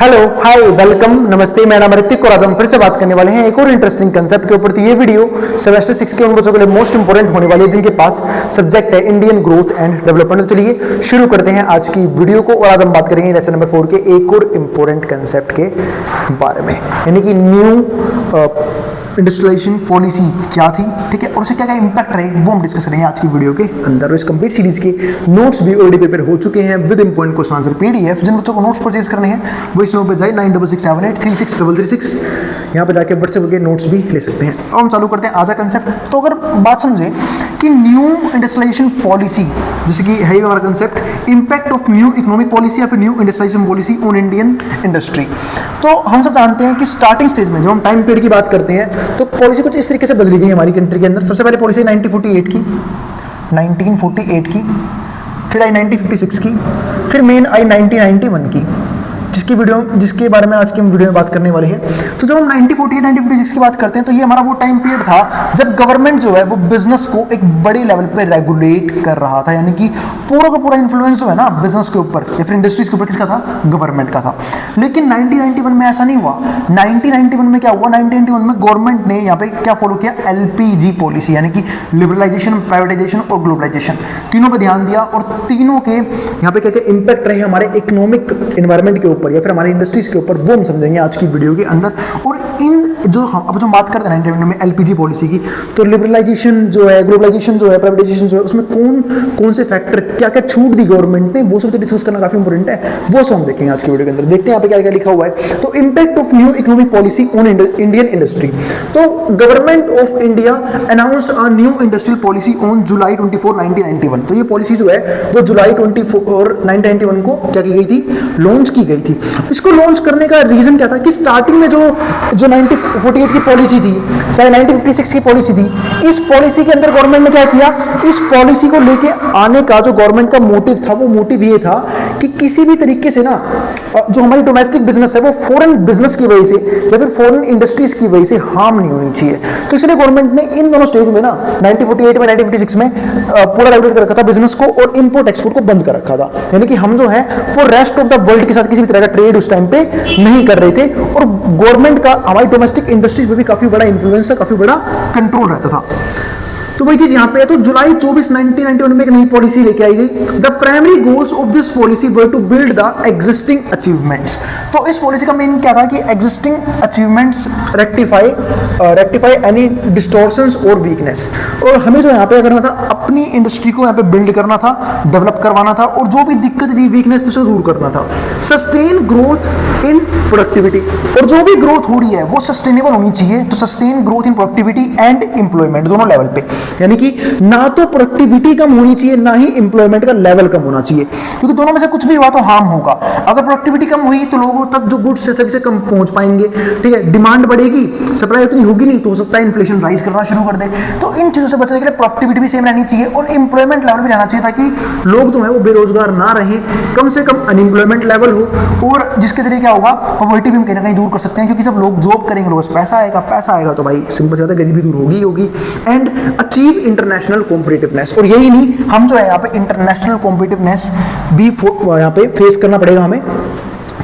Hello hi welcome नमस्ते, मेरा नाम ऋतिक और आज हम फिर से बात करने वाले हैं एक और इंटरेस्टिंग कंसेप्ट के ऊपर। तो ये वीडियो सेमेस्टर 6 के उन बच्चों के लिए मोस्ट इंपोर्टेंट होने वाली है जिनके पास सब्जेक्ट है इंडियन ग्रोथ एंड डेवलपमेंट। तो चलिए शुरू करते हैं आज की वीडियो को। और आज हम बात करेंगे लेसन नंबर 4 के एक और इंपोर्टेंट कंसेप्ट के बारे में, यानी कि न्यू इंडस्ट्रियलाइजेशन पॉलिसी क्या थी, ठीक है, और उससे क्या क्या इंपैक्ट रहे वो हम डिस्कस करेंगे आज की वीडियो के अंदर। इस कंप्लीट सीरीज के नोट्स भी ऑलरेडी प्रिपेयर हो चुके हैं with important question answer PDF. जिन बच्चों को नोट्स परचेज करने हैं वो इस नंबर पे जाए 9667836336, यहाँ पे जाके व्हाट्सएप के नोट्स भी ले सकते हैं। अब हम चालू करते हैं आज का कंसेप्ट। तो अगर बात समझे कि न्यू इंडस्ट्रियलाइजेशन पॉलिसी जैसे कि है हमारा concept impact of new economic policy या फिर new industrialisation policy on Indian industry, तो हम सब जानते हैं कि स्टार्टिंग स्टेज में जब हम टाइम पीरियड की बात करते हैं तो पॉलिसी कुछ इस तरीके से बदली गई हमारी कंट्री के अंदर। सबसे पहले पॉलिसी 1948 की, फिर आई 1956 की, फिर मेन आई 1991 की, जिसके बारे में आज की हम वीडियो में बात करने वाले हैं। तो जब हम 1948 1956 की बात करते हैं तो ये हमारा वो टाइम पीरियड था जब गवर्नमेंट जो है वो बिजनेस को एक बड़ी लेवल पे रेगुलेट कर रहा था, यानी कि पूरा का पूरा इन्फ्लुएंस जो है ना बिजनेस के ऊपर या फिर इंडस्ट्रीज के ऊपर किसका था, गवर्नमेंट का था। लेकिन 1991 में ऐसा नहीं हुआ। 1991 में क्या हुआ, 1991 में गवर्नमेंट ने यहाँ पे क्या फॉलो किया, एलपीजी पॉलिसी, यानी कि लिबरलाइजेशन, प्राइवेटाइजेशन और ग्लोबलाइजेशन, तीनों पर ध्यान दिया। और तीनों के यहाँ पे क्या क्या इंपैक्ट रहे हमारे इकोनॉमिक एनवायरमेंट के ऊपर या फिर हमारी इंडस्ट्रीज के ऊपर, वो हम समझेंगे आज की वीडियो के अंदर। और इन जो हम अब जो बात करते हैं 1991 में एलपीजी पॉलिसी की, तो लिबरलाइजेशन जो है, ग्लोबलाइजेशन जो है, प्राइवेटाइजेशन जो है, उसमें कौन से फैक्टर, क्या क्या छूट दी गवर्नमेंट ने, वो सब तो डिस्कस करना काफी इंपॉर्टेंट है। वो सब हम देखेंगे आज की वीडियो के अंदर। देखते हैं यहाँ पे क्या क्या लिखा हुआ है। तो impact of new economic policy on Indian industry. तो government of India announced a new industrial policy on July 24, 1991। तो ये पॉलिसी जो है वो जुलाई 24, 1991 को क्या की गई थी, लॉन्च की गई थी। इसको लॉन्च करने का रीजन क्या था कि स्टार्टिंग में जो 1948 की पॉलिसी थी, चाहे 1956 की पॉलिसी थी, इस पॉलिसी के अंदर गवर्नमेंट ने क्या किया, इस पॉलिसी को लेके आने का जो गवर्नमेंट का मोटिव था वो मोटिव ये था कि किसी भी तरीके से ना जो हमारी डोमेस्टिक बिजनेस है वो फॉरेन बिजनेस की वजह से या फिर फॉरेन इंडस्ट्रीज की वजह से हार्म नहीं होनी चाहिए। तो इसलिए गवर्नमेंट ने इन दोनों स्टेज में ना 1948 में 1956 में पूरा रेगुलेट कर रखा था बिजनेस को और इंपोर्ट एक्सपोर्ट को बंद कर रखा था, यानी कि हम जो है वो रेस्ट ऑफ द वर्ल्ड के साथ किसी भी तरह का ट्रेड उस टाइम पे नहीं कर रहे थे। और गवर्नमेंट का हमारी डोमेस्टिक इंडस्ट्रीज पे भी काफी बड़ा इन्फ्लुएंस था, काफी बड़ा कंट्रोल रहता था। तो वही चीज यहां पे है। तो जुलाई 24, 1991 में एक नई पॉलिसी लेके आई गई। The primary goals of this policy were to build the existing achievements. तो इस पॉलिसी का मेन क्या था कि existing achievements rectify any distortions और वीकनेस। और हमें जो यहाँ पे करना था, अपनी इंडस्ट्री को यहाँ पे बिल्ड करना था, डेवलप करवाना था, और जो भी दिक्कत थी, वीकनेस थी, उसे दूर करना था। सस्टेन ग्रोथ इन प्रोडक्टिविटी, और जो भी ग्रोथ हो रही है वो सस्टेनेबल होनी चाहिए। तो sustain growth in productivity and employment दोनों लेवल पे, यानी कि ना तो प्रोडक्टिविटी कम होनी चाहिए ना ही एम्प्लॉयमेंट का लेवल कम होना चाहिए, क्योंकि दोनों में से कुछ भी हुआ तो हार्म होगा। अगर प्रोडक्टिविटी कम हुई तो लोगों तक जो गुड्स है सभी से कम पहुंच पाएंगे, ठीक है, डिमांड बढ़ेगी, सप्लाई उतनी होगी नहीं, तो हो सकता है इन्फ्लेशन राइज करना शुरू कर दे। तो इन चीजों से बचने के लिए प्रोडक्टिविटी भी सेम रहनी चाहिए और एम्प्लॉयमेंट लेवल भी रहना चाहिए, ताकि लोग जो है वो बेरोजगार ना रहे, कम से कम अनएम्प्लॉयमेंट लेवल हो, और जिसके जरिए क्या होगा, पॉवर्टी भी हम कहीं ना कहीं दूर कर सकते हैं। क्योंकि जब लोग जॉब करेंगे, लोगों पैसा आएगा तो भाई सिंपल सी बात है, गरीबी दूर होगी। एंड अचीव इंटरनेशनल कॉम्पिटिटिवनेस, और यही नहीं, हम जो है यहाँ पे इंटरनेशनल कॉम्पिटिटिवनेस भी यहाँ पे फेस करना पड़ेगा हमें,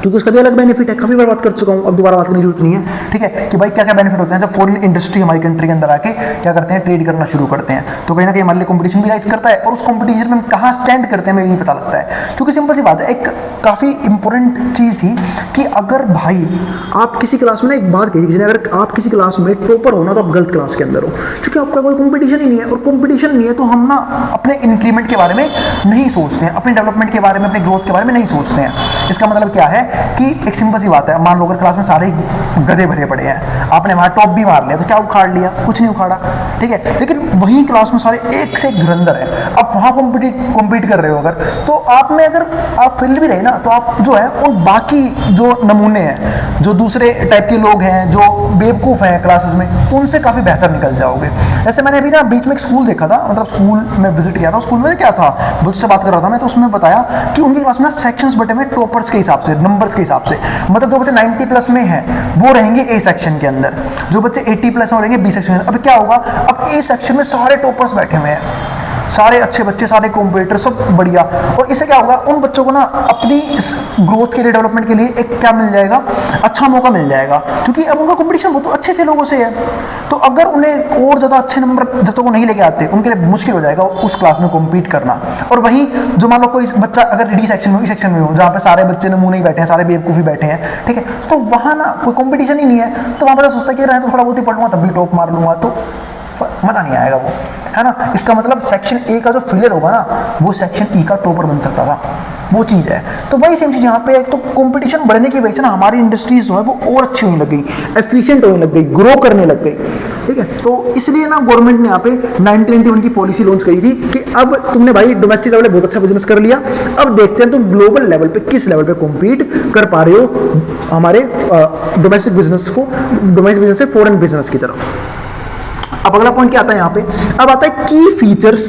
क्योंकि उसका भी अलग बेनिफिट है। काफी बार बात कर चुका हूं, अब दोबारा बात करने की जरूरत नहीं है, ठीक है, कि भाई क्या क्या बेनिफिट होते हैं जब फॉरेन इंडस्ट्री हमारी कंट्री के अंदर आके क्या करते हैं, ट्रेड करना शुरू करते हैं। तो कहीं ना कहीं हमारे लिए कंपटीशन भी राइज करता है, और उस कंपटीशन में हम कहाँ स्टैंड करते हैं हमें नहीं पता लगता है। क्योंकि सिंपल सी बात है, एक काफी इंपॉर्टेंट चीज थी कि अगर भाई आप किसी क्लास में ना, एक बात कही किसी ने, अगर आप किसी क्लास में टॉपर हो ना तो आप गलत क्लास के अंदर हो, क्योंकि आपका कोई कंपटीशन ही नहीं है। और कंपटीशन नहीं है तो हम ना अपने इंक्रीमेंट के बारे में नहीं सोचते हैं, अपने डेवलपमेंट के बारे में, अपने ग्रोथ के बारे में नहीं सोचते हैं। इसका मतलब क्या है कि एक सिंपल सी बात है, मान लो अगर क्लास में सारे गधे भरे पड़े हैं, आपने वहां टॉप भी मार लिया तो क्या उखाड़ लिया, कुछ नहीं उखाड़ा, ठीक है। लेकिन वही क्लास में सारे एक से एक धुरंधर है, आप वहां कॉम्पीट कर रहे हो अगर, तो आप में अगर आप फील्ड भी रहे ना, तो आप जो है उन बाकी जो नमूने हैं, जो दूसरे टाइप के लोग हैं, जो बेवकूफ हैं क्लासेस में, उनसे काफी बेहतर निकल जाओगे। जैसे मैंने अभी ना बीच में एक स्कूल देखा था, मतलब स्कूल में विजिट किया था, स्कूल में क्या था, मुझसे बात कर रहा था मैं, तो उसमें बताया कि उनकी क्लास में सेक्शंस बटे हुए टॉपर्स के हिसाब से, नंबर्स के हिसाब से। मतलब जो बच्चे 90 प्लस में हैं वो रहेंगे ए सेक्शन के अंदर, जो बच्चे 80 प्लस में रहेंगे बी सेक्शन। अब क्या होगा, अब ए सेक्शन में सारे टॉपर्स बैठे हुए हैं, सारे अच्छे बच्चे, सारे कॉम्पिटिटर, सब बढ़िया। और इससे क्या होगा, उन बच्चों को ना अपनी इस ग्रोथ के लिए, डेवलपमेंट के लिए एक क्या मिल जाएगा, अच्छा मौका मिल जाएगा, क्योंकि अब उनका कॉम्पिटिशन बहुत अच्छे से लोगों से है। तो अगर उन्हें और ज़्यादा अच्छे नंबर जब तक वो नहीं लेके आते, उनके लिए मुश्किल हो जाएगा उस क्लास में कॉम्पीट करना। और वहीं जो मान लो कोई बच्चा अगर डी सेक्शन में, सेक्शन में हो, जहाँ पे सारे बच्चे ने मुंह नहीं बैठे हैं, सारे बेवकूफ़ी बैठे हैं, ठीक है, तो वहाँ ना कोई कॉम्पिटिशन ही नहीं है, तो वहाँ पर सोचता है कि रहे तो थोड़ा बहुत ही पढ़ लूँगा, तब भी टॉप मार लूँगा, तो मज़ा नहीं आएगा वो, है ना। इसका मतलब सेक्शन ए का जो फेलियर होगा ना, वो सेक्शन ई का टॉपर बन सकता था, वो चीज़ है। तो वही सेम चीज़ यहाँ पे, तो कंपटीशन बढ़ने की वजह से ना हमारी इंडस्ट्रीज जो है वो और अच्छी होने लग गई, एफिशिएंट होने लग गई, ग्रो करने लग गई, ठीक है। तो इसलिए ना गवर्नमेंट ने यहाँ पे 1991 की पॉलिसी लॉन्च करी थी कि अब तुमने भाई डोमेस्टिक लेवल पे बहुत अच्छा बिजनेस कर लिया, अब देखते हैं तुम ग्लोबल लेवल पे किस लेवल पे कॉम्पीट कर पा रहे हो हमारे डोमेस्टिक बिजनेस से फॉरेन बिजनेस की तरफ। अब अगला पॉइंट क्या आता है यहाँ पे, अब आता है की features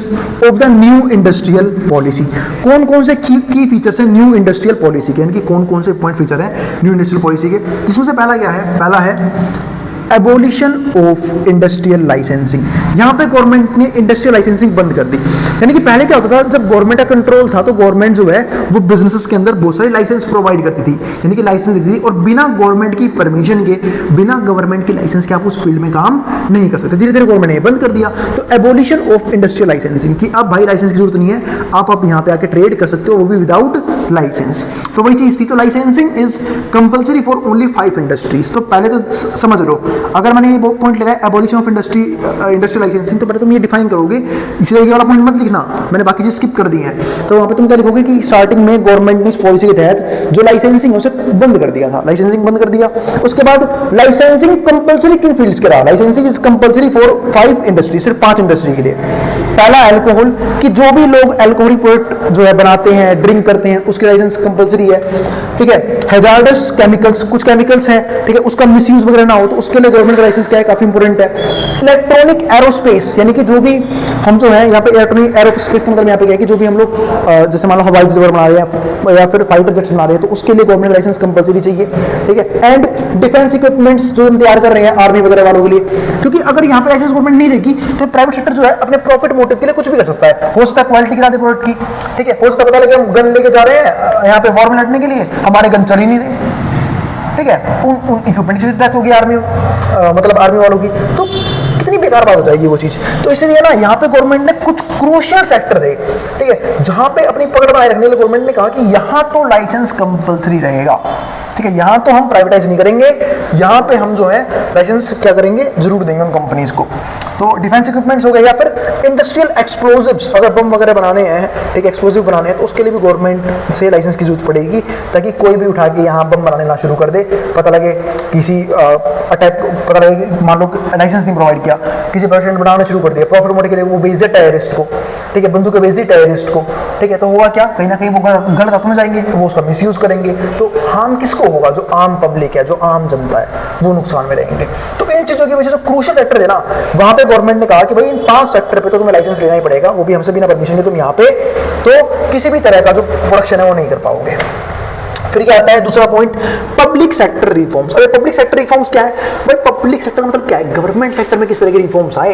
of the new industrial policy. कौन कौन से की फीचर्स हैं न्यू इंडस्ट्रियल पॉलिसी के, यानी कि कौन कौन से पॉइंट फीचर हैं न्यू इंडस्ट्रियल पॉलिसी के। जिसमें से पहला क्या है, पहला है एबोलिशन ऑफ इंडस्ट्रियल लाइसेंसिंग। यहाँ पे गवर्नमेंट ने इंडस्ट्रियल लाइसेंसिंग बंद कर दी। यानी कि पहले क्या होता था, जब गवर्नमेंट का कंट्रोल था तो गवर्नमेंट जो है वो बिजनेसेस के अंदर बहुत सारी लाइसेंस प्रोवाइड करती थी, यानी कि लाइसेंस देती थी, और बिना गवर्नमेंट की परमिशन के, बिना गवर्नमेंट की लाइसेंस के आप उस फील्ड में काम नहीं कर सकते। धीरे धीरे गवर्नमेंट ने बंद कर दिया। तो एबोलिशन ऑफ इंडस्ट्रियल लाइसेंसिंग कि अब भाई लाइसेंस की जरूरत नहीं है, आप यहाँ पे आके ट्रेड कर सकते हो, वो भी विदाउट लाइसेंस। तो वही चीज थी। तो licensing is compulsory for only 5 industries. तो पहले तो समझ लो, अगर मैंने ये पॉइंट लगाया एबोलिशन ऑफ इंडस्ट्रियल लाइसेंसिंग, तो पहले तुम ये डिफाइन करोगे, इसलिए ये वाला पॉइंट मत लिखना, मैंने बाकी चीज स्किप कर दी है। तो वहां पे तुम क्या लिखोगे कि स्टार्टिंग में गवर्नमेंट ने इस पॉलिसी के तहत जो लाइसेंसिंग है उसे बंद कर दिया था, लाइसेंसिंग बंद कर दिया। उसके बाद लाइसेंसिंग कंपल्सरी किन फील्ड्स के रहा, licensing is compulsory for 5 industry, सिर्फ 5 इंडस्ट्री के लिए। पहला अल्कोहल, कि जो भी लोग अल्कोहलिक प्रोडक्ट जो है बनाते हैं, ड्रिंक करते हैं, उसकी लाइसेंस कंपल्सरी है, ठीक है। हैजार्डस केमिकल्स, कुछ केमिकल्स हैं, ठीक है, उसका मिसयूज वगैरह ना हो, तो उसके लिए गवर्नमेंट का लाइसेंस क्या है, काफी इंपॉर्टेंट है। इलेक्ट्रॉनिक एरोस्पेस, यानी कि जो भी हम जो है यहाँ पे इलेक्ट्रॉनिक एरोस्पेस का मतलब यहाँ पे क्या है कि जो भी हम लोग जैसे मान लो हवाई जहाज बना रहे हैं या फिर फाइटर जेट्स बना रहे हैं, तो उसके लिए गवर्नमेंट लाइसेंस कंपल्सरी चाहिए, ठीक है। एंड डिफेंस इक्विपमेंट्स जो हम तैयार कर रहे हैं आर्मी वगैरह वालों के लिए, क्योंकि अगर यहाँ पे लाइसेंस गवर्नमेंट नहीं देगी तो प्राइवेट सेक्टर जो है अपने प्रॉफिट मोटिव के लिए कुछ भी कर सकता है। हो सकता है क्वालिटी गिरा दे प्रोडक्ट की, ठीक है, हो सकता है पता लगे हम गन लेके जा रहे हैं यहाँ पे वॉर में लड़ने के लिए, हमारे गन चल ही नहीं रहे, ठीक है, उन इक्विपमेंट की डेथ होगी आर्मी मतलब आर्मी वालों की, तो कितनी बेकार बात हो जाएगी वो चीज। तो इसलिए ना यहाँ पे गवर्नमेंट ने कुछ क्रूशियल सेक्टर थे, ठीक है, जहां पे अपनी पकड़ बनाए रखने के लिए गवर्नमेंट ने कहा कि यहाँ तो लाइसेंस कंपलसरी रहेगा, ठीक है, यहाँ तो हम प्राइवेटाइज नहीं करेंगे, यहाँ पे हम जो है लाइसेंस क्या करेंगे, जरूर देंगे उन कंपनीज को। तो डिफेंस इक्विपमेंट्स हो गए, या फिर इंडस्ट्रियल एक्सप्लोजिव्स, अगर बम वगैरह बनाने हैं, एक एक्सप्लोजिव बनाने हैं, तो उसके लिए भी गवर्नमेंट से लाइसेंस की जरूरत पड़ेगी, ताकि कोई भी उठा के यहाँ बम बनाने ना शुरू कर दे, पता लगे किसी अटैक, पता लगे कि मान लो लाइसेंस नहीं प्रोवाइड किया, किसी प्रेसिडेंट बनाना शुरू कर दिया प्रॉफिट मोटिव के लिए, वो बेच दिया टेररिस्ट को, ठीक है, बंदूक बेच दी टेररिस्ट को, ठीक है, तो हुआ क्या, कहीं ना कहीं वो गलत हाथों में जाएंगे, वो उसका मिसयूज करेंगे, तो हार्म किसको होगा, जो आम पब्लिक है, जो आम जनता है, वो नुकसान में रहेंगे। तो इन चीजों की वजह से क्रूशियल सेक्टर है ना, वहां पे गवर्नमेंट ने कहा कि भाई इन 5 सेक्टर पे तो तुम्हें लाइसेंस लेना ही पड़ेगा, वो भी हमसे बिना परमिशन के, तुम यहाँ पे तो किसी भी तरह का जो प्रोडक्शन है वो नहीं कर पाओगे। फिर क्या आता है दूसरा पॉइंट, पब्लिक सेक्टर रिफॉर्म्स। अरे पब्लिक सेक्टर रिफॉर्म्स क्या है भाई, पब्लिक सेक्टर का मतलब क्या है, गवर्नमेंट सेक्टर में किस तरह के रिफॉर्म्स आए,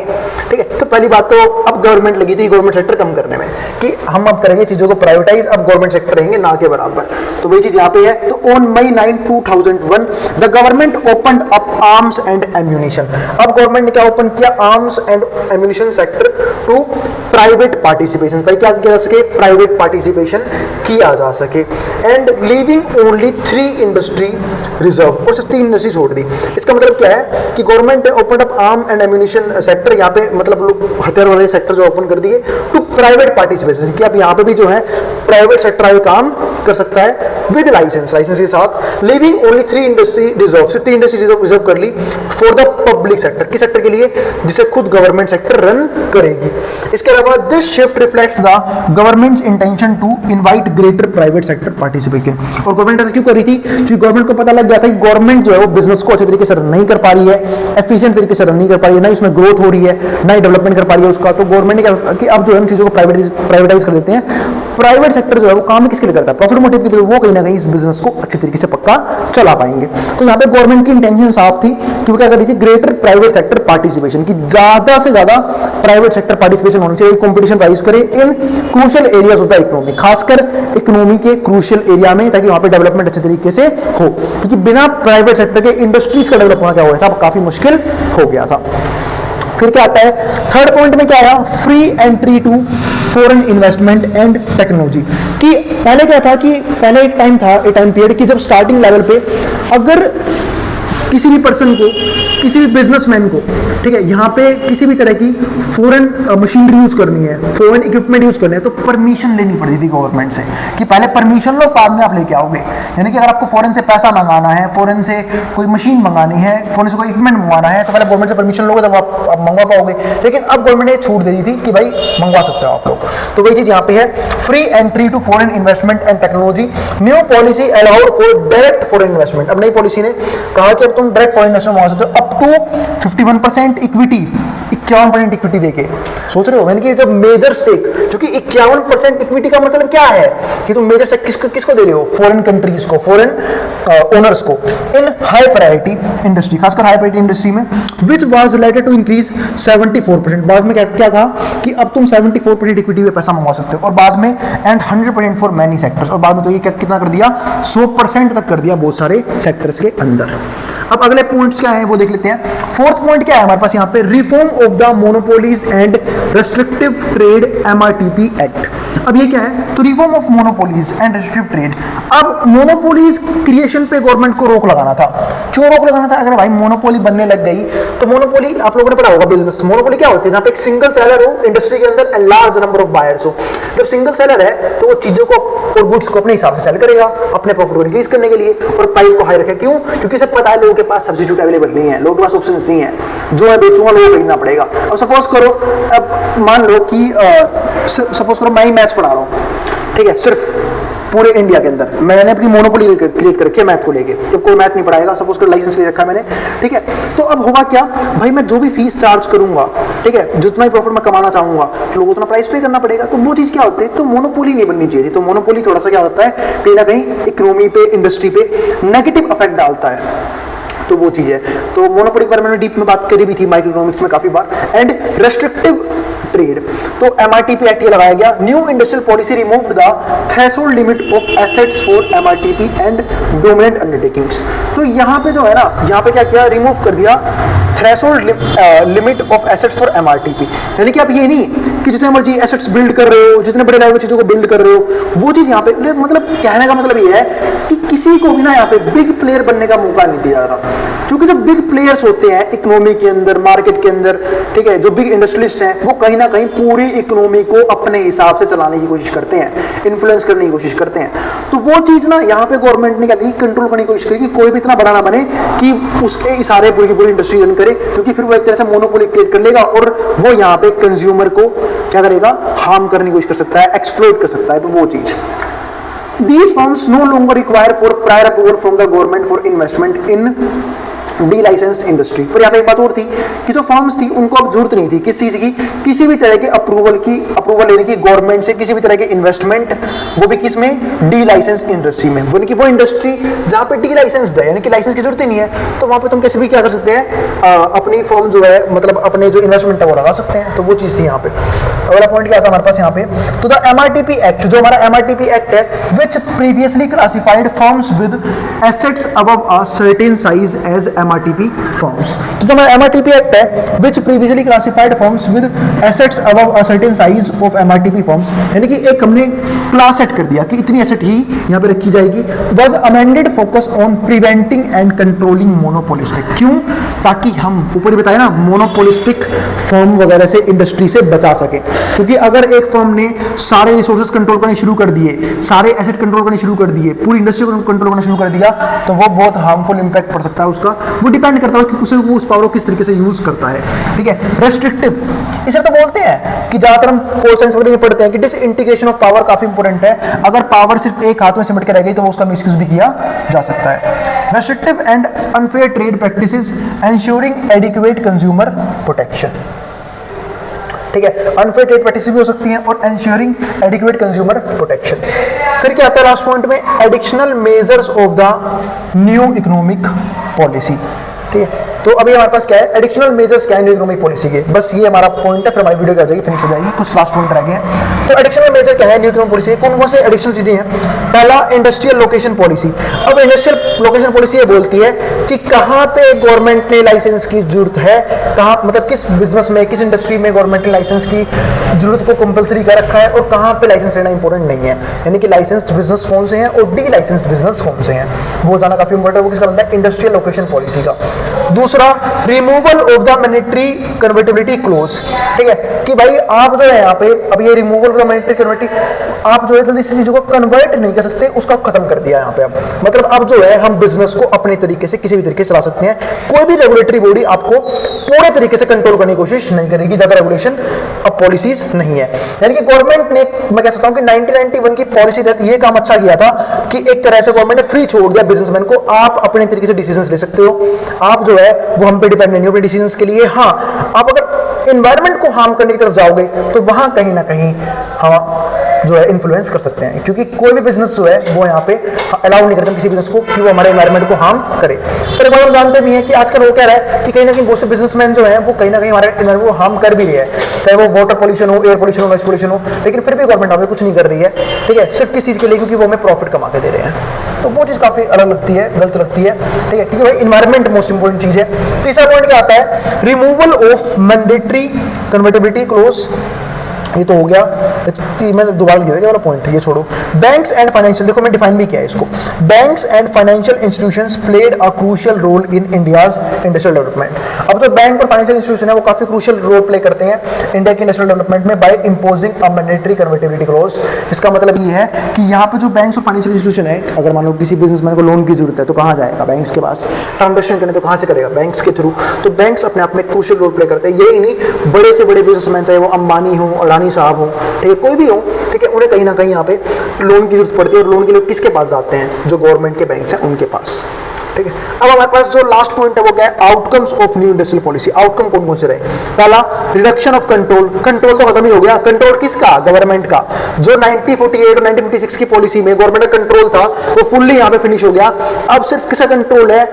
ठीक है। तो पहली बात तो अब गवर्नमेंट लगी थी गवर्नमेंट सेक्टर कम करने में, कि हम अब करेंगे चीजों को प्राइवेटाइज, अब गवर्नमेंट सेक्टर रहेंगे ना के बराबर, तो वही चीज यहाँ पे है। तो on May 9, 2001 the government opened up arms and ammunition. अब गवर्नमेंट ने क्या ओपन किया, arms and ammunition sector to private participation, ताकि क्या किया जा सके, प्राइवेट पार्टिसिपेशन किया जा सके। And leaving only 3 industry reserve, और सिर्फ 3 इंडस्ट्री छोड़ दी। इसका मतलब क्या है कि गवर्नमेंट ने open up arm and ammunition sector, यहाँ पे मतलब लोग हथियार वाले सेक्टर जो ओपन कर दिए, टू प्राइवेट पार्टिसिपेशन, कि अब यहाँ पे भी जो है प्राइवेट सेक्टर आगे काम कर सकता है विद लाइसेंस, लाइसेंस के साथ। लिविंग ओनली 3 इंडस्ट्री रिजर्व, सिर्फ 3 इंडस्ट्री रिजर्व कर ली फॉर द पब्लिक सेक्टर, किस सेक्टर के लिए, जिसे खुद गवर्नमेंट सेक्टर रन करेगी। इसके अलावा this shift reflects the government's intention to invite greater private sector participation. और गवर्नमेंट ऐसा क्यों करी थी, क्योंकि गवर्नमेंट को पता लग गया था कि गवर्नमेंट जो है वो बिजनेस को अच्छे तरीके से रन नहीं कर पा रही है, एफिशिएंट तरीके से रन नहीं कर पा रही है, ना इसमें ग्रोथ हो रही है, ना ही डेवलपमेंट कर पा रही है उसका। तो गवर्नमेंट ने क्या कि अब जो है चीजों को प्राइवेटाइज कर देते हैं, प्राइवेट सेक्टर जो है वो काम किसके लिए करता है, प्रॉफिट मोटिव के लिए, वो कहीं ना कहीं इस बिजनेस को अच्छी तरीके से पक्का चला पाएंगे। तो यहाँ पे गवर्नमेंट की इंटेंशन साफ थी कि वो क्या कर रही थी, ग्रेटर प्राइवेट सेक्टर पार्टिसिपेशन, की ज्यादा से ज्यादा प्राइवेट सेक्टर पार्टिसिपेशन होनी चाहिए, कंपटीशन राइज करे in crucial areas of the economy, खासकर इकोनॉमी के क्रूशियल एरिया में, ताकि वहां पे डेवलपमेंट अच्छे तरीके से हो, क्योंकि बिना प्राइवेट सेक्टर के इंडस्ट्रीज का डेवलप होना क्या हो गया था, काफी मुश्किल हो गया था। फिर क्या आता है, थर्ड पॉइंट में क्या आया, free entry to foreign investment and technology. कि पहले क्या था कि पहले एक टाइम था, एक टाइम पीरियड कि जब स्टार्टिंग लेवल पे अगर किसी भी पर्सन को, किसी भी बिजनेसमैन को, ठीक है, यहाँ पे किसी भी तरह की फॉरेन मशीनरी यूज करनी है, फॉरेन इक्विपमेंट यूज करनी है, तो परमिशन लेनी पड़ती थी गवर्नमेंट से, कि पहले परमिशन लो, बाद में आप लेके आओगे। यानी कि अगर आपको फॉरेन से पैसा मंगाना है, फॉरेन से कोई मशीन मंगानी है, फॉरेन से कोई इक्विपमेंट मंगवाना है, तो पहले गवर्नमेंट से परमिशन लोगे तब आप मंगवा पाओगे। लेकिन अब गवर्नमेंट ने छूट दे दी थी कि भाई मंगवा सकते हो आप लोग। तो वही चीज यहाँ पे है, free entry to foreign investment and technology. New policy allowed for direct foreign investment. अब नई पॉलिसी ने कहा कि अब तुम डायरेक्ट फॉरेन इन्वेस्टमेंट मंगवा सकते हो अप टू 51% इक्विटी, 51% इक्विटी देके। सोच रहे हो मैंने कि जब मेजर स्टेक, क्योंकि 51% इक्विटी का मतलब क्या है कि तुम मेजर स्टेक किसको दे रहे हो, फॉरेन कंट्रीज को, फॉरेन ओनर्स को, इन हाई प्रायोरिटी इंडस्ट्री, खासकर हाई प्रायोरिटी इंडस्ट्री में, which was related to increase 74%। बाद में क्या कहा कि अब तुम 74% इक्विटी में पैसा मंगवा सकते हो, और बाद में एंड 100% फॉर मैनी सेक्टर्स, और बाद में तो ये कितना कर दिया, 100% तक कर दिया बहुत सारे सेक्टर्स के अंदर। अब अगले पॉइंट्स क्या है वो देख लेते हैं। फोर्थ पॉइंट क्या है हमारे पास यहाँ पे, reform of the monopolies and restrictive trade, MRTP act. अब ये क्या है, तो reform of monopolies and restrictive trade. अब मोनोपोलीज क्रिएशन पे गवर्नमेंट को रोक लगाना था। क्यों रोक लगाना था, अगर भाई मोनोपोली बनने लग गई तो मोनोपोली, आप लोगों ने पढ़ा होगा बिजनेस, मोनोपोली क्या होती है, जहां पे एक सिंगल सेलर हो इंडस्ट्री के अंदर and large number of buyers हो। जब सिंगल सेलर है तो वो चीजों को और गुड्स को अपने हिसाब से सेल करेगा, अपने प्रॉफिट को इंक्रीज करने के लिए, और प्राइस को हाई रखेगा। क्यों, क्योंकि सब पता है लोगों के पास सब्स्टिट्यूट अवेलेबल नहीं है, लोगों के पास ऑप्शंस नहीं है, जो मैं बेचूंगा लोगों को खरीदना पड़ेगा। अब सपोज करो, अब मान लो कि सपोज करो मैं ही मैथ्स पढ़ा रहा हूँ, ठीक है, सिर्फ पूरे इंडिया के अंदर मैंने अपनी मोनोपोली क्रिएट कर रखी है मैथ को लेके, जब कोई मैथ नहीं पढ़ाएगा, सपोज कर लाइसेंस ले रखा है मैंने, ठीक है। तो अब होगा क्या भाई, मैं जो भी फीस चार्ज करूंगा, ठीक है, जितना ही प्रॉफिट मैं कमाना चाहूंगा, लोगों को उतना प्राइस पे करना पड़ेगा। तो वो चीज क्या होती है, तो मोनोपोली नहीं बननी चाहिए थी। तो मोनोपोली थोड़ा सा क्या होता है, कहीं ना कहीं इकोनॉमी पे, इंडस्ट्री पे नेगेटिव इफेक्ट डालता है। तो वो चीज है। तो मोनोपोली के बारे में मैंने डीप में बात करी भी थी माइक्रो इकोनॉमिक्स में काफी बार। एंड रेस्ट्रिक्टिव ट्रेड, तो एमआरटीपी एक्ट लगाया गया। New industrial policy removed the threshold limit of assets for MRTP and dominant undertakings. तो यहाँ पे जो है ना, यहाँ पे क्या किया, रिमूव कर दिया threshold limit of assets for MRTP. यानी कि आप ये नहीं कि जितने मर्जी एसेट्स बिल्ड कर रहे हो, जितने बड़े लेवल की चीजों को बिल्ड कर रहे हो, वो चीज यहाँ पे, मतलब कहने का मतलब ये है कि किसी को भी ना यहाँ पे बिग प्लेयर बनने का मौका नहीं दिया जा रहा। क्योंकि जो बिग प्लेयर्स होते हैं इकोनॉमी के अंदर, मार्केट के अंदर, ठीक है, जो बिग इंडस्ट्रियलिस्ट हैं, वो कहीं ना कहीं पूरी इकोनॉमी को अपने हिसाब से चलाने की कोशिश करते हैं, इन्फ्लुएंस करने की कोशिश करते हैं। तो वो चीज ना यहाँ पे गवर्नमेंट ने क्या की, कंट्रोल करने की कोशिश करी कि कोई भी इतना बड़ा ना बने कि उसके इशारे पूरी की पूरी इंडस्ट्री रन करे, क्योंकि फिर वो एक तरह से मोनोपोली क्रिएट कर लेगा और वो यहाँ पे कंज्यूमर को क्या करेगा, हार्म करने की कोशिश कर सकता है, एक्सप्लॉइट कर सकता है। तो वो चीज, these firms no longer require for prior approval from the government for investment in D licensed industry. पर यहाँ पे एक बात और थी कि जो फर्म्स थी उनको अब जरूरत नहीं थी किस चीज की, किसी भी तरह के अप्रूवल लेने की गवर्नमेंट से, किसी भी तरह के इन्वेस्टमेंट, वो भी किस में, डी लाइसेंस इंडस्ट्री में। यानी कि वो इंडस्ट्री जहाँ पे डी लाइसेंस्ड है, यानी कि लाइसेंस की जरूरत ही नहीं है, तो वहां पे तुम कैसे भी क्या कर सकते हैं, अपनी फर्म जो है, मतलब अपने जो इन्वेस्टमेंट है वो लगा सकते हैं। तो वो चीज थी यहाँ पे। अगला पॉइंट क्या था हमारे पास यहाँ पे, तो द एमआरटीपी एक्ट, जो हमारा एमआरटीपी एक्ट है, which previously classified firms with assets above a certain size as MRTP firms. तो जो हमारा एमआरटीपी एक्ट है, which previously classified firms with assets above a certain size of MRTP firms, यानी कि एक हमने क्लास सेट कर दिया कि इतनी एसेट ही यहाँ पे रखी जाएगी। Was amended focus on preventing and controlling monopolistic. क्यों, ताकि हम ऊपर ही बताया ना, मोनोपोलिस्टिक फर्म वगैरह से, इंडस्ट्री से बचा सके। क्योंकि अगर एक फर्म ने सारे रिसोर्सेज कंट्रोल करने शुरू कर दिए, सारे एसेट कंट्रोल करने शुरू कर दिए, पूरी इंडस्ट्री को कंट्रोल करना शुरू कर दिया, तो वो बहुत हार्मफुल इंपैक्ट पड़ सकता है उसका। वो डिपेंड करता है कि उसे वो उस पावर को किस तरीके से यूज करता है। ठीक है, रेस्ट्रिक्टिव, इसे तो बोलते हैं कि ज्यादातर हम पोल साइंस वगैरह में पढ़ते हैं कि डिसइंटीग्रेशन ऑफ पावर काफी इंपॉर्टेंट है। अगर पावर सिर्फ एक हाथ में सिमट के रह गई तो वो उसका मिसयूज भी किया जा सकता है। Restrictive and unfair trade practices ensuring adequate consumer protection. ठीक है, अनफेयर ट्रेड प्रैक्टिसेस भी हो सकती हैं, और एंश्योरिंग एडिक्वेट कंज्यूमर प्रोटेक्शन। फिर क्या आता है लास्ट पॉइंट में, additional measures of the new economic policy. ठीक है, तो अभी हमारे पास क्या है, एडिशनल मेजर्स क्या है न्यू इकोनॉमिक पॉलिसी के, बस ये हमारा पॉइंट है, फिर हमारी वीडियो क्या हो जाएगी, फिनिश हो जाएगी, कुछ लास्ट पॉइंट रह गए हैं। तो एडिशनल मेजर क्या है न्यू इकोनॉमिक पॉलिसी, कौन कौन से एडिशनल चीजें हैं। पहला, इंडस्ट्रियल लोकेशन पॉलिसी। अब इंडस्ट्रियल लोकेशन पॉलिसी ये बोलती है कि कहाँ पे गवर्नमेंट ने लाइसेंस की जरूरत है, कहाँ मतलब किस बिजनेस में, किस इंडस्ट्री में गवर्नमेंट ने लाइसेंस की जरूरत को कंपलसरी कर रखा है, और कहाँ पे लाइसेंस लेना इंपॉर्टेंट नहीं है, यानी कि लाइसेंस्ड बिजनेस कौन से हैं और डी लाइसेंस्ड बिजनेस कौन से हैं, वो जाना काफी इंपॉर्टेंट है। वो किसका बनता है, इंडस्ट्रियल लोकेशन पॉलिसी का। दूसरा, removal of the mandatory convertibility close. ठीक है, कि भाई आप जो है यहाँ पे, अब ये removal of the mandatory convertibility, आप जो है जल्दी से चीजों को कन्वर्ट नहीं कर सकते, उसका खत्म कर दिया यहाँ पे। अब मतलब अब जो है हम बिजनेस को अपने तरीके से किसी भी तरीके से चला सकते हैं, कोई भी रेगुलेटरी बॉडी आपको पूरे तरीके से कंट्रोल करने की कोशिश नहीं करेगी, ज्यादा रेगुलेशन अब पॉलिसीज नहीं है। यानी कि गवर्नमेंट ने, मैं कह सकता हूं कि 1991 की पॉलिसी तहत ये काम अच्छा किया था कि एक तरह से गवर्नमेंट ने फ्री छोड़ दिया बिजनेसमैन को, आप अपने तरीके से डिसीजंस ले सकते हो, आप जो है वो हम पे डिपेंड नहीं हो अपने डिसीजंस के लिए। हाँ, आप अगर एनवायरनमेंट को हार्म करने की तरफ जाओगे तो वहां कहीं ना कहीं हम जो है इन्फ्लुएंस कर सकते हैं, क्योंकि कोई भी बिजनेस जो है वो यहाँ पे अलाउ नहीं करते किसी बिजनेस को कि वो हमारे एनवायरनमेंट को हार्म करे। पर एक बात हम जानते भी हैं कि आजकल वो कह रहा है कि कहीं ना कहीं बहुत से बिजनेसमैन जो है वो कहीं ना कहीं हमारे एनवायरनमेंट को हार्म कर भी रहे हैं, चाहे वो वाटर पोल्यूशन हो, एयर पोल्यूशन हो, नॉइस पोल्यूशन हो, लेकिन फिर भी गवर्नमेंट हमें कुछ नहीं कर रही है। ठीक है, सिर्फ किस चीज के लिए, क्योंकि वो हमें प्रॉफिट कमा के दे रहे हैं। तो वो चीज काफी अलग लगती है, गलत लगती है। ठीक है, क्योंकि भाई एनवायरनमेंट मोस्ट इंपोर्टेंट चीज है। तीसरा पॉइंट क्या आता है, removal of mandatory convertibility close. ये तो हो गया, मैंने दोबारा लिया वाला पॉइंट, ये छोड़ो। बैंक्स एंड फाइनेंशियल, देखो मैं डिफाइन भी किया है इसको, banks and financial institutions played a crucial role in India's industrial development. अब जो बैंक और फाइनेंशियल इंस्टीट्यूशन है वो काफी क्रूशियल रोल प्ले करते हैं इंडिया की इंडस्ट्रियल डेवलपमेंट में by imposing a mandatory convertibility clause. इसका मतलब ये है कि यहाँ पे जो बैंक्स और फाइनेंशियल इंस्टीट्यूशन है, अगर मान लो किसी बिजनेसमैन को लोन की जरूरत है तो कहाँ जाएगा, बैंक्स के पास। ट्रांजेक्शन करने तो कहाँ से करेगा, बैंक्स के थ्रू। तो बैंक्स अपने आप में क्रूशियल रोल प्ले करते हैं। यही नहीं, बड़े से बड़े बिजनेसमैन, चाहे वो अंबानी हो, अडानी साहब हो, ठीक है, कोई भी हो, ठीक है, उन्हें कहीं ना कहीं यहाँ पे लोन की जरूरत पड़ती है, और लोन के लिए किसके पास जाते हैं, जो गवर्नमेंट के बैंक्स हैं उनके पास। ठीक है, अब हमारे पास जो लास्ट पॉइंट है वो क्या है, outcomes of new industrial policy. Outcome कौन कौन से रहे। पहला, रिडक्शन ऑफ कंट्रोल। कंट्रोल तो खत्म ही हो गया। कंट्रोल किसका, गवर्नमेंट का। जो 1948 और 1956 की पॉलिसी में गवर्नमेंट का कंट्रोल था वो फुल्ली यहाँ पे फिनिश हो गया। अब सिर्फ किसका कंट्रोल है,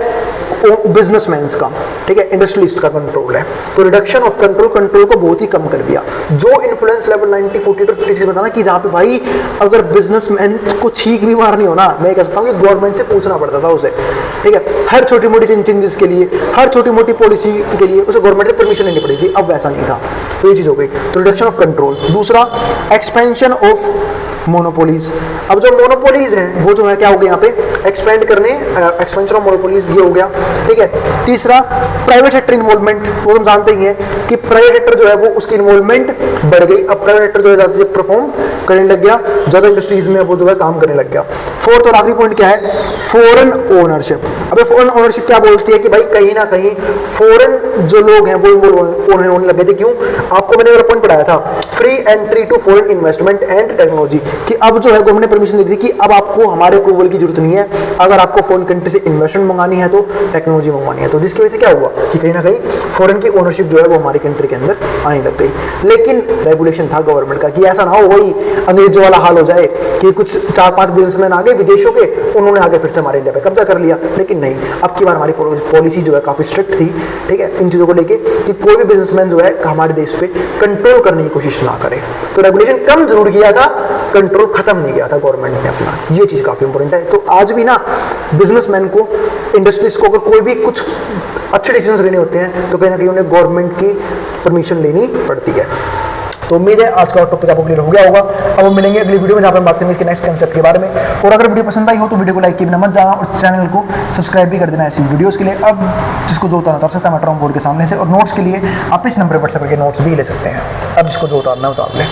बिजनेसमैन का, ठीक है, इंडस्ट्रियलिस्ट का कंट्रोल है। तो रिडक्शन ऑफ कंट्रोल, कंट्रोल को बहुत ही कम कर दिया। जो इन्फ्लुएंस लेवल 1948 और 56 में था ना, कि जहाँ पे भाई अगर बिजनेसमैन को छींक भी मारनी हो ना, मैं कह सकता हूँ कि गवर्नमेंट से पूछना पड़ता था उसे। ठीक है, हर छोटी मोटी चेंजेस के लिए, हर छोटी मोटी पॉलिसी के लिए उसे गवर्नमेंट से परमिशन लेनी पड़ी थी। अब वैसा नहीं था, तो ये चीज हो गई। तो रिडक्शन ऑफ कंट्रोल। दूसरा, एक्सपेंशन ऑफ मोनोपोलीज। अब जो मोनोपोलीज हैं वो जो है क्या हो गया यहाँ पे, एक्सपेंड करने, एक्सपेंशन ऑफ मोनोपोलीज, ये हो गया। ठीक है, तीसरा, प्राइवेट सेक्टर इन्वॉल्वमेंट। वो हम जानते ही हैं कि प्राइवेट सेक्टर जो है वो उसकी इन्वॉल्वमेंट बढ़ गई। अब प्राइवेट सेक्टर जो है ज्यादा परफॉर्म करने लग गया, ज्यादा इंडस्ट्रीज में वो जो है काम करने लग गया। फोर्थ और आखिरी पॉइंट क्या है, फॉरेन ओनरशिप। अब फॉरेन ओनरशिप क्या बोलती है कि भाई कहीं ना कहीं फॉरेन जो लोग हैं वो इन्वॉल्व होने लग गए थे। क्यों, आपको मैंने वाला पॉइंट पढ़ाया था, free entry to foreign investment and technology, कि अब जो है गवर्नमेंट ने परमिशन दे दी कि अब आपको हमारे अप्रूवल की जरूरत नहीं है, अगर आपको फॉरेन कंट्री से इन्वेस्टमेंट मंगानी है तो टेक्नोलॉजी मंगवानी है। तो जिसकी वजह से क्या हुआ कि कहीं ना कहीं फॉरेन की ओनरशिप जो है वो हमारी कंट्री के अंदर आने लग गई। लेकिन रेगुलेशन था गवर्नमेंट का कि ऐसा ना हो वही अंग्रेजों वाला हाल हो जाए कि कुछ 4-5 बिजनेसमैन आ गए विदेशों के, उन्होंने आगे फिर से हमारे इंडिया पे कब्जा कर लिया। लेकिन नहीं, अब की बार हमारी पॉलिसी जो है काफी स्ट्रिक्ट थी। ठीक है, इन चीजों को लेके कि कोई भी बिजनेसमैन जो है हमारे देश पे कंट्रोल करने की कोशिश ना करे। तो रेगुलेशन कम जरूर किया था, कंट्रोल खत्म नहीं किया था गवर्नमेंट ने अपना। ये चीज काफी इंपॉर्टेंट है। तो आज भी ना बिजनेसमैन को, इंडस्ट्रीज को अगर कोई भी कुछ अच्छे डिसीजन लेने होते हैं तो कहीं ना कहीं उन्हें गवर्नमेंट की परमिशन लेनी पड़ती है। तो उम्मीद है आज का टॉपिक आपको क्लियर हो गया होगा। अब हम मिलेंगे अगली वीडियो में जहाँ पर हम बात करेंगे इसके नेक्स्ट कंसेप्ट के बारे में। और अगर वीडियो पसंद आई हो तो वीडियो को लाइक किए बिना मत जाना, और चैनल को सब्सक्राइब भी कर देना ऐसी वीडियोस के लिए। अब जिसको जो उतारना उतार सकता है मेट्रो बोर्ड के सामने से, और नोट्स के लिए आप इस नंबर पर व्हाट्सएप करके नोट्स भी ले सकते हैं। अब जिसको जो उतारना है उतार ले।